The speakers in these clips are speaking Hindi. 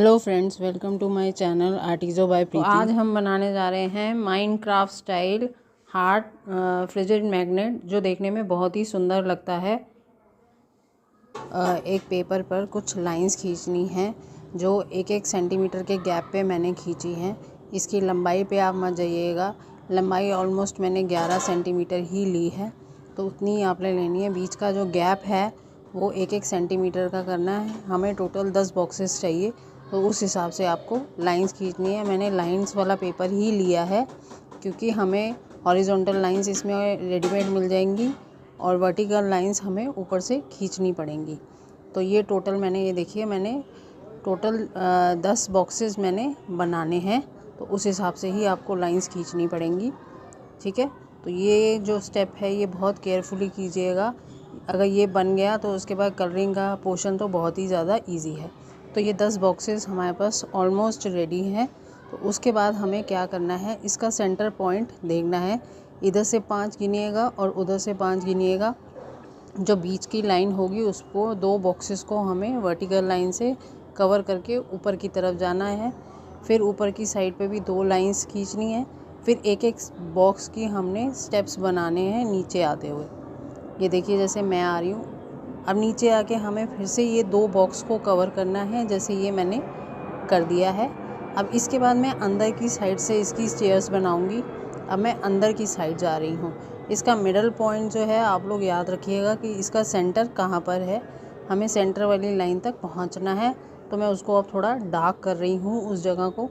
Hello friends, welcome to my channel Artizo by Preeti. आज हम बनाने जा रहे हैं Minecraft style heart fridge magnet, जो देखने में बहुत ही सुंदर लगता है। एक पेपर पर कुछ लाइंस खींचनी है जो एक एक सेंटीमीटर के गैप पे मैंने खींची हैं। इसकी लंबाई पे आप मत जाइएगा, लंबाई ऑलमोस्ट मैंने 11 सेंटीमीटर ही ली है, तो उतनी आपने लेनी है। बीच का जो गैप है वो एक एक सेंटीमीटर का करना है। हमें टोटल 10 बॉक्सेस चाहिए, तो उस हिसाब से आपको लाइंस खींचनी है। मैंने लाइंस वाला पेपर ही लिया है क्योंकि हमें हॉरिजॉन्टल लाइंस इसमें रेडीमेड मिल जाएंगी और वर्टिकल लाइंस हमें ऊपर से खींचनी पड़ेंगी। तो ये टोटल मैंने, ये देखिए, मैंने टोटल 10 बॉक्सेस मैंने बनाने हैं, तो उस हिसाब से ही आपको लाइंस खींचनी पड़ेंगी। ठीक है, तो ये जो स्टेप है ये बहुत केयरफुली कीजिएगा। अगर ये बन गया तो उसके बाद कलरिंग का पोर्शन तो बहुत ही ज़्यादा इजी है। तो ये 10 बॉक्सेस हमारे पास ऑलमोस्ट रेडी हैं। तो उसके बाद हमें क्या करना है, इसका सेंटर पॉइंट देखना है। इधर से 5 गिनिएगा और उधर से 5 गिनिएगा। जो बीच की लाइन होगी उसको, 2 बॉक्सेस को हमें वर्टिकल लाइन से कवर करके ऊपर की तरफ जाना है। फिर ऊपर की साइड पे भी 2 लाइंस खींचनी है। फिर एक एक बॉक्स की हमने स्टेप्स बनाने हैं नीचे आते हुए। ये देखिए, जैसे मैं आ रही हूँ, अब नीचे आके हमें फिर से ये 2 बॉक्स को कवर करना है, जैसे ये मैंने कर दिया है। अब इसके बाद मैं अंदर की साइड से इसकी स्टेयर्स बनाऊंगी। अब मैं अंदर की साइड जा रही हूँ। इसका मिडल पॉइंट जो है, आप लोग याद रखिएगा कि इसका सेंटर कहाँ पर है। हमें सेंटर वाली लाइन तक पहुँचना है, तो मैं उसको अब थोड़ा डार्क कर रही हूँ उस जगह को,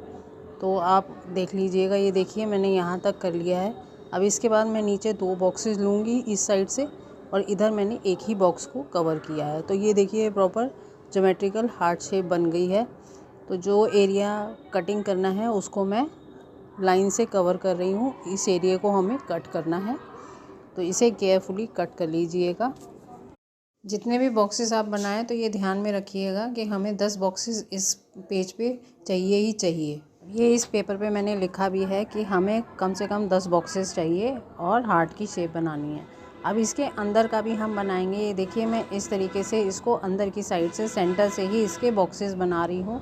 तो आप देख लीजिएगा। ये देखिए, मैंने यहाँ तक कर लिया है। अब इसके बाद मैं नीचे 2 बॉक्सेस लूँगी इस साइड से, और इधर मैंने एक ही बॉक्स को कवर किया है। तो ये देखिए, प्रॉपर ज्योमेट्रिकल हार्ट शेप बन गई है। तो जो एरिया कटिंग करना है उसको मैं लाइन से कवर कर रही हूँ। इस एरिया को हमें कट करना है, तो इसे केयरफुली कट कर लीजिएगा। जितने भी बॉक्सेस आप बनाएं तो ये ध्यान में रखिएगा कि हमें 10 बॉक्सेस इस पेज पे चाहिए ही चाहिए। ये इस पेपर पे मैंने लिखा भी है कि हमें कम से कम 10 बॉक्सेस चाहिए और हार्ट की शेप बनानी है। अब इसके अंदर का भी हम बनाएंगे। ये देखिए, मैं इस तरीके से इसको अंदर की साइड से, सेंटर से ही इसके बॉक्सेस बना रही हूँ।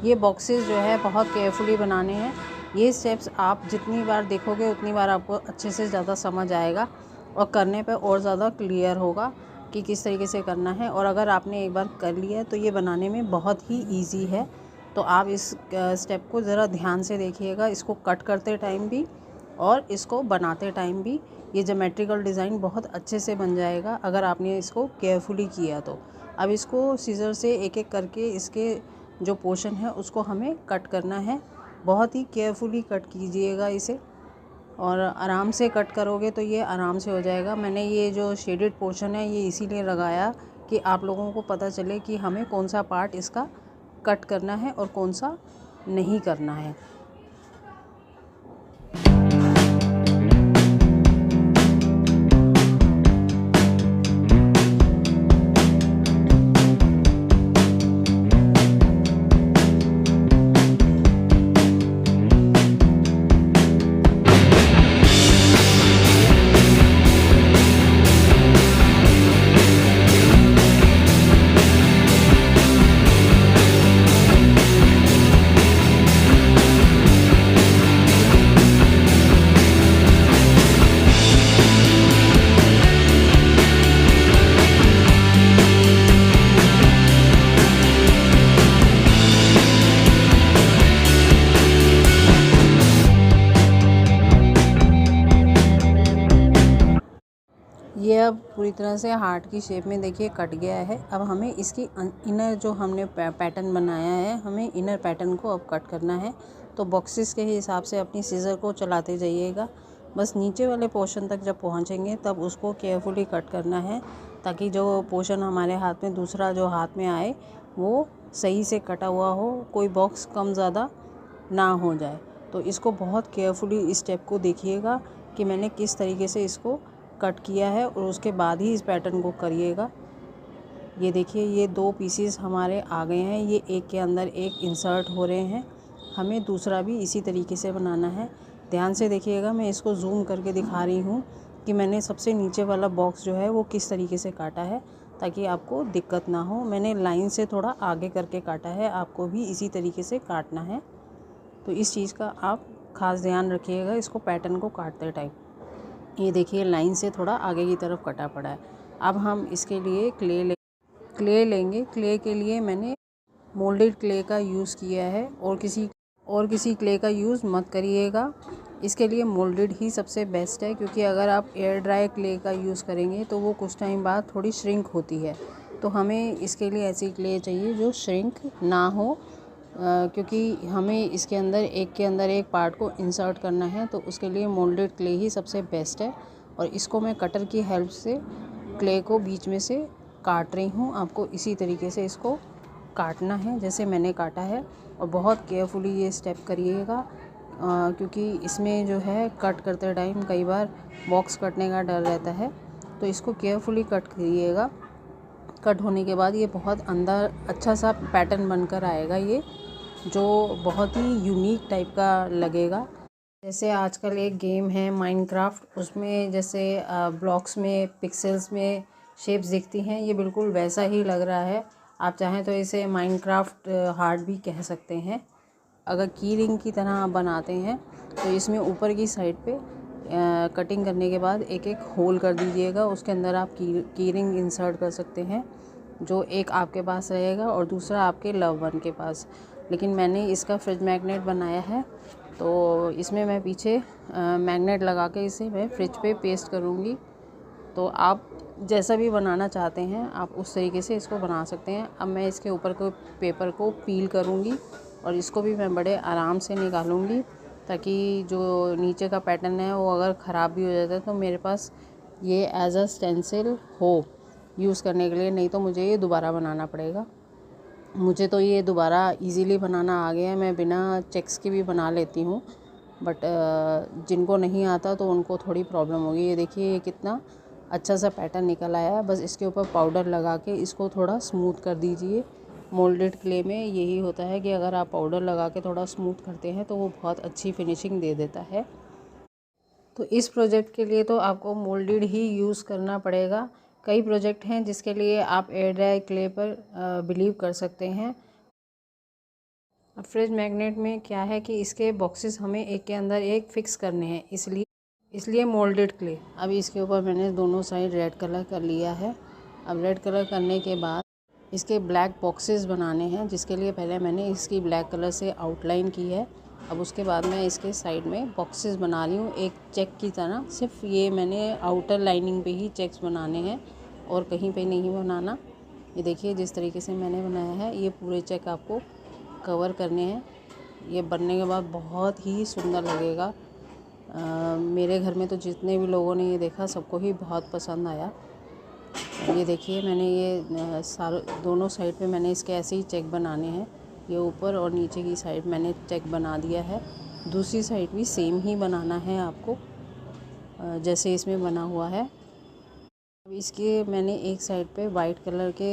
ये बॉक्सेस जो है बहुत केयरफुली बनाने हैं। ये स्टेप्स आप जितनी बार देखोगे उतनी बार आपको अच्छे से ज़्यादा समझ आएगा और करने पे और ज़्यादा क्लियर होगा कि किस तरीके से करना है। और अगर आपने एक बार कर लिया तो ये बनाने में बहुत ही ईजी है। तो आप इस स्टेप को ज़रा ध्यान से देखिएगा, इसको कट करते टाइम भी और इसको बनाते टाइम भी। ये ज्योमेट्रिकल डिज़ाइन बहुत अच्छे से बन जाएगा अगर आपने इसको केयरफुली किया तो। अब इसको सीज़र से एक एक करके इसके जो पोर्शन है उसको हमें कट करना है। बहुत ही केयरफुली कट कीजिएगा इसे, और आराम से कट करोगे तो ये आराम से हो जाएगा। मैंने ये जो शेडेड पोर्शन है ये इसीलिए लगाया कि आप लोगों को पता चले कि हमें कौन सा पार्ट इसका कट करना है और कौन सा नहीं करना है। ये अब पूरी तरह से हार्ट की शेप में देखिए कट गया है। अब हमें इसकी इनर जो हमने पैटर्न बनाया है, हमें इनर पैटर्न को अब कट करना है। तो बॉक्सेस के हिसाब से अपनी सीज़र को चलाते जाइएगा। बस नीचे वाले पोर्शन तक जब पहुंचेंगे तब उसको केयरफुली कट करना है, ताकि जो पोर्शन हमारे हाथ में, दूसरा जो हाथ में आए, वो सही से कटा हुआ हो, कोई बॉक्स कम ज़्यादा ना हो जाए। तो इसको बहुत केयरफुली इस स्टेप को देखिएगा कि मैंने किस तरीके से इसको कट किया है, और उसके बाद ही इस पैटर्न को करिएगा। ये देखिए, ये 2 पीसेस हमारे आ गए हैं। ये एक के अंदर एक इंसर्ट हो रहे हैं। हमें दूसरा भी इसी तरीके से बनाना है। ध्यान से देखिएगा, मैं इसको जूम करके दिखा रही हूँ कि मैंने सबसे नीचे वाला बॉक्स जो है वो किस तरीके से काटा है, ताकि आपको दिक्कत ना हो। मैंने लाइन से थोड़ा आगे करके काटा है, आपको भी इसी तरीके से काटना है। तो इस चीज़ का आप ख़ास ध्यान रखिएगा इसको पैटर्न को काटते टाइम। ये देखिए लाइन से थोड़ा आगे की तरफ कटा पड़ा है। अब हम इसके लिए क्ले लेंगे। क्ले के लिए मैंने मोल्डेड क्ले का यूज़ किया है और किसी क्ले का यूज़ मत करिएगा। इसके लिए मोल्डेड ही सबसे बेस्ट है, क्योंकि अगर आप एयर ड्राई क्ले का यूज़ करेंगे तो वो कुछ टाइम बाद थोड़ी श्रिंक होती है। तो हमें इसके लिए ऐसी क्ले चाहिए जो श्रिंक ना हो, क्योंकि हमें इसके अंदर एक के अंदर एक पार्ट को इंसर्ट करना है। तो उसके लिए मोल्डेड क्ले ही सबसे बेस्ट है। और इसको मैं कटर की हेल्प से क्ले को बीच में से काट रही हूँ। आपको इसी तरीके से इसको काटना है जैसे मैंने काटा है, और बहुत केयरफुली ये स्टेप करिएगा, क्योंकि इसमें जो है कट करते टाइम कई बार बॉक्स कटने का डर रहता है। तो इसको केयरफुली कट करिएगा। कट होने के बाद ये बहुत अंदर अच्छा सा पैटर्न बनकर आएगा, ये जो बहुत ही यूनिक टाइप का लगेगा। जैसे आजकल एक गेम है माइनक्राफ्ट, उसमें जैसे ब्लॉक्स में पिक्सेल्स में शेप्स दिखती हैं, ये बिल्कुल वैसा ही लग रहा है। आप चाहें तो इसे माइनक्राफ्ट हार्ट भी कह सकते हैं। अगर की रिंग की तरह आप बनाते हैं तो इसमें ऊपर की साइड पे कटिंग करने के बाद एक एक होल कर दीजिएगा। उसके अंदर आप की रिंग इंसर्ट कर सकते हैं, जो एक आपके पास रहेगा और दूसरा आपके लव वन के पास। लेकिन मैंने इसका फ्रिज मैग्नेट बनाया है, तो इसमें मैं पीछे मैग्नेट लगा के इसे मैं फ्रिज पे पेस्ट करूँगी। तो आप जैसा भी बनाना चाहते हैं आप उस तरीके से इसको बना सकते हैं। अब मैं इसके ऊपर को पेपर को पील करूँगी और इसको भी मैं बड़े आराम से निकालूँगी, ताकि जो नीचे का पैटर्न है वो अगर ख़राब भी हो जाता है तो मेरे पास ये एज अ स्टेंसिल हो यूज़ करने के लिए, नहीं तो मुझे ये दोबारा बनाना पड़ेगा। मुझे तो ये दोबारा इजीली बनाना आ गया है, मैं बिना चेक्स के भी बना लेती हूँ, बट जिनको नहीं आता तो उनको थोड़ी प्रॉब्लम होगी। ये देखिए ये कितना अच्छा सा पैटर्न निकल आया है। बस इसके ऊपर पाउडर लगा के इसको थोड़ा स्मूथ कर दीजिए। मोल्डेड क्ले में यही होता है कि अगर आप पाउडर लगा के थोड़ा स्मूथ करते हैं तो वो बहुत अच्छी फिनिशिंग दे देता है। तो इस प्रोजेक्ट के लिए तो आपको मोल्डेड ही यूज़ करना पड़ेगा। कई प्रोजेक्ट हैं जिसके लिए आप एयर ड्राई क्ले पर बिलीव कर सकते हैं। अब फ्रिज मैग्नेट में क्या है कि इसके बॉक्सेस हमें एक के अंदर एक फ़िक्स करने हैं, इसलिए मोल्डेड क्ले। अब इसके ऊपर मैंने दोनों साइड रेड कलर कर लिया है। अब रेड कलर करने के बाद इसके ब्लैक बॉक्सेस बनाने हैं, जिसके लिए पहले मैंने इसकी ब्लैक कलर से आउटलाइन की है। अब उसके बाद मैं इसके साइड में बॉक्सेस बना रही हूँ एक चेक की तरह। सिर्फ ये मैंने आउटर लाइनिंग पे ही चेक्स बनाने हैं और कहीं पे नहीं बनाना। ये देखिए जिस तरीके से मैंने बनाया है, ये पूरे चेक आपको कवर करने हैं। ये बनने के बाद बहुत ही सुंदर लगेगा। मेरे घर में तो जितने भी लोगों ने ये देखा सबको ही बहुत पसंद आया। ये देखिए मैंने ये दोनों साइड पे मैंने इसके ऐसे ही चेक बनाने हैं। ये ऊपर और नीचे की साइड मैंने चेक बना दिया है। दूसरी साइड भी सेम ही बनाना है आपको, जैसे इसमें बना हुआ है। अब इसके मैंने एक साइड पे वाइट कलर के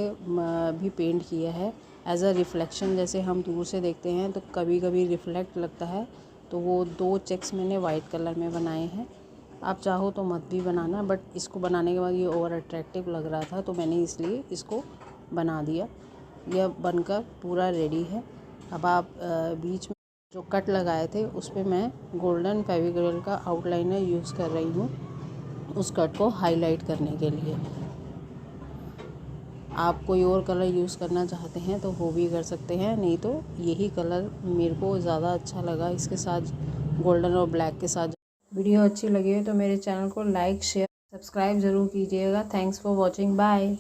भी पेंट किया है एज अ रिफ्लेक्शन। जैसे हम दूर से देखते हैं तो कभी कभी रिफ्लेक्ट लगता है, तो वो 2 चेक्स मैंने वाइट कलर में बनाए हैं। आप चाहो तो मत भी बनाना, बट इसको बनाने के बाद ये ओवर अट्रैक्टिव लग रहा था तो मैंने इसलिए इसको बना दिया। यह बनकर पूरा रेडी है। अब आप बीच में जो कट लगाए थे उस पर मैं गोल्डन फेविक्रिल का आउटलाइनर यूज़ कर रही हूँ, उस कट को हाईलाइट करने के लिए। आप कोई और कलर यूज़ करना चाहते हैं तो वो भी कर सकते हैं, नहीं तो यही कलर मेरे को ज़्यादा अच्छा लगा इसके साथ, गोल्डन और ब्लैक के साथ। वीडियो अच्छी लगी हो तो मेरे चैनल को लाइक शेयर सब्सक्राइब ज़रूर कीजिएगा। Thanks for watching, bye.